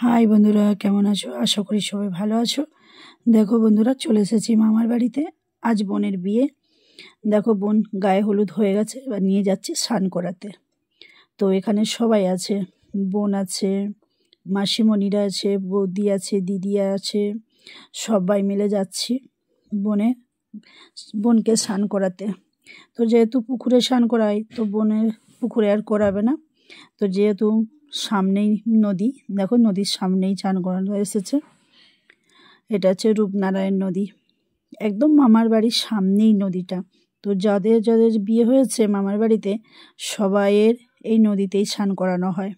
High বন্ধুরা, কেমন আছো? আশা করি সবাই ভালো আছো। দেখো বন্ধুরা, চলে এসেছি মামার বাড়িতে। আজ বোনের বিয়ে। দেখো বোন গায়ে হলুদ হয়ে গেছে, এবার নিয়ে যাচ্ছে স্নান করাতে। তো এখানে সবাই আছে, বোন আছে, মাসিমণিরা আছে, বৌদি আছে, দিদি আছে, সবাই মিলে যাচ্ছি বোনকে স্নান করাতে। তো যেহেতু পুকুরে স্নান করাই, তো বোনের পুকুরে আর করাবে না। তো যেহেতু সামনেই নদী, দেখো নদীর সামনেই স্নান করানো এসেছে। এটা হচ্ছে রূপনারায়ণ নদী, একদম মামার বাড়ির সামনেই নদীটা। তো যাদের যাদের বিয়ে হয়েছে মামার বাড়িতে, সবাইয়ের এই নদীতেই স্নান করানো হয়।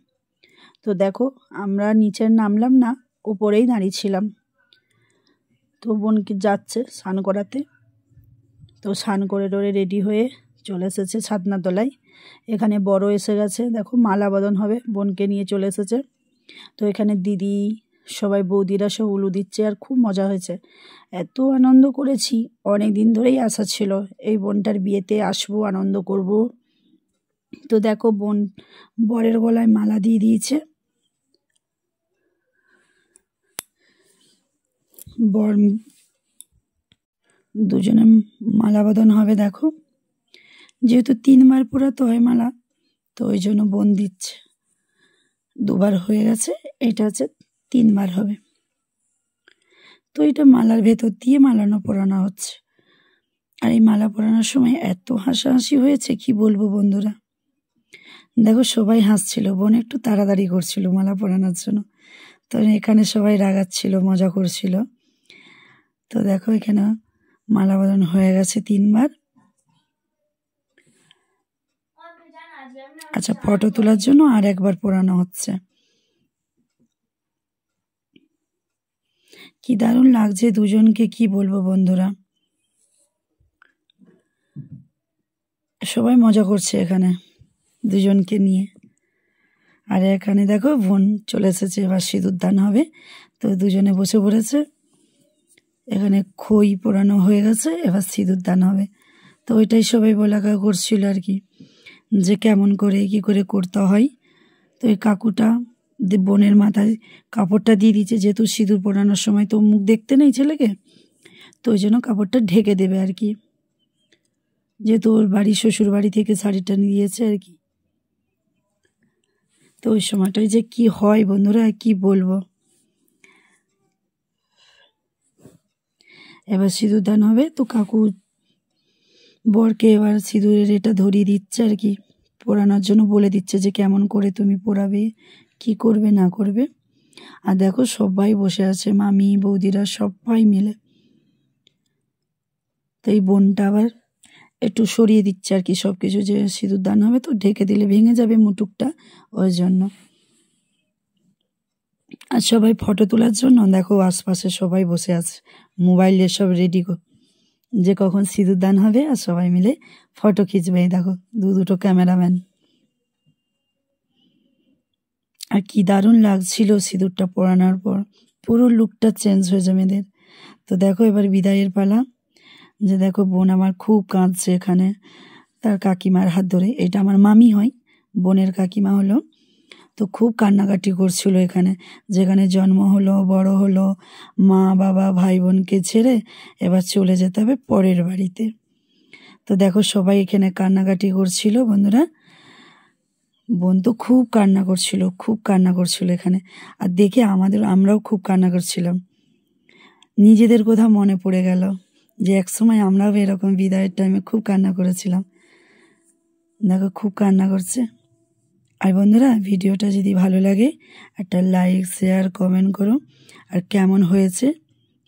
তো দেখো আমরা নিচে নামলাম না, উপরেই দাঁড়িয়েছিলাম। তো বোনকে যাচ্ছে স্নান করাতে। তো স্নান করে টোরে রেডি হয়ে চলে এসেছে ছাদনা তলায়। এখানে বড় এসে গেছে, দেখো মালা বদন হবে, বোনকে নিয়ে চলে এসেছে। তো এখানে দিদি সবাই বৌদিরা সব উলু দিচ্ছে, আর খুব মজা হয়েছে। এত আনন্দ করেছি, অনেক দিন ধরেই আশা ছিল এই বোনটার বিয়েতে আসবো, আনন্দ করব। তো দেখো বোন বরের গলায় মালা দিয়ে দিয়েছে। বর দুজনে মালা বদন হবে। দেখো যেহেতু 3বার পোড়াতে হয় মালা, তো ওই জন্য বোন দিচ্ছে। 2বার হয়ে গেছে, এটা হচ্ছে 3বার হবে। তো এটা মালার ভেতর দিয়ে মালানো পরানো হচ্ছে। আর এই মালা পরানোর সময় এত হাসাহাসি হয়েছে, কি বলবো বন্ধুরা। দেখো সবাই হাসছিল, বোন একটু তাড়াতাড়ি করছিল মালা পরানোর জন্য। তো এখানে সবাই রাগাচ্ছিল, মজা করছিল। তো দেখো এখানে মালা বদন হয়ে গেছে 3বার। আচ্ছা, ফটো তোলার জন্য আর একবার পরানো হচ্ছে। কি দারুণ লাগছে দুজনকে, কি বলবো বন্ধুরা। সবাই মজা করছে এখানে দুজনকে নিয়ে। আর এখানে দেখো বোন চলে এসেছে, এবার সিঁদুর দান হবে। তো দুজনে বসে পড়েছে। এখানে খই পোড়ানো হয়ে গেছে, এবার সিঁদুর দান হবে। তো ওইটাই সবাই বলাকা করছিল আর কি, যে কেমন করে কি করে করতে হয়। তো এই কাকুটা বোনের মাথায় কাপড়টা দিয়ে দিচ্ছে, যেহেতু সিঁদুর পরানোর সময় তো মুখ দেখতে নেই ছেলেকে, তো ওই জন্য কাপড়টা ঢেকে দেবে আর কি। যেহেতু ওর বাড়ি শ্বশুর বাড়ি থেকে শাড়িটা নিয়েছে আর কি। তো ওই সময়টায় যে কি হয় বন্ধুরা, কি বলবো। এবার সিঁদুর দান হবে। তো কাকু বরকে এবার সিঁদুরের এটা ধরিয়ে দিচ্ছে আর কি, পোড়ানোর জন্য বলে দিচ্ছে যে কেমন করে তুমি পোড়াবে, কি করবে না করবে। আর দেখো সবাই বসে আছে, মামি বৌদিরা সবাই মিলে। তো এই বোনটা আবার একটু সরিয়ে দিচ্ছে আর কি সব কিছু, যে সিঁদুর দান হবে তো ঢেকে দিলে ভেঙে যাবে মুটুকটা, ওই জন্য। আর সবাই ফটো তোলার জন্য দেখো আশপাশে সবাই বসে আছে, মোবাইলে সব রেডি যে কখন সিঁদুর দান হবে আর সবাই মিলে ফটো খিঁচবে। দেখো দুটো ক্যামেরাম্যান। আর কি দারুণ লাগছিল সিঁদুরটা পরানোর পর, পুরো লুকটা চেঞ্জ হয়ে যাবে মেয়েদের। তো দেখো এবার বিদায়ের পালা। যে দেখো বোন আমার খুব কাঁদছে এখানে, তার কাকিমার হাত ধরে। এটা আমার মামি হয়, বোনের কাকিমা হলো। তো খুব কান্নাকাটি করছিল এখানে, যেখানে জন্ম হলো, বড় হলো, মা বাবা ভাই বোনকে ছেড়ে এবার চলে যেতে হবে পরের বাড়িতে। তো দেখো সবাই এখানে কান্নাকাটি করছিল বন্ধুরা। বোন তো খুব কান্না করছিল এখানে। আর দেখে আমরাও খুব কান্না করছিলাম, নিজেদের কথা মনে পড়ে গেল যে একসময় আমরাও এরকম বিদায়ের টাইমে খুব কান্না করেছিলাম। দেখো খুব কান্না করছে। আর বন্ধুরা, ভিডিওটা যদি ভালো লাগে একটা লাইক শেয়ার কমেন্ট করো, আর কেমন হয়েছে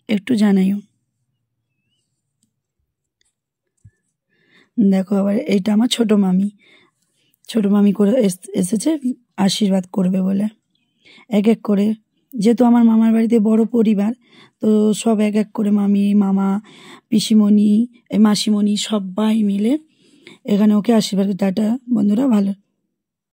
একটু জানাইও। দেখো আবার এইটা আমার ছোট মামি করে এসেছে আশীর্বাদ করবে বলে। এক এক করে, যেহেতু আমার মামার বাড়িতে বড় পরিবার, তো সব এক এক করে মামি, মামা, পিসিমণি, মাসিমণি সবাই মিলে এখানে ওকে আশীর্বাদ। টাটা বন্ধুরা, ভালো।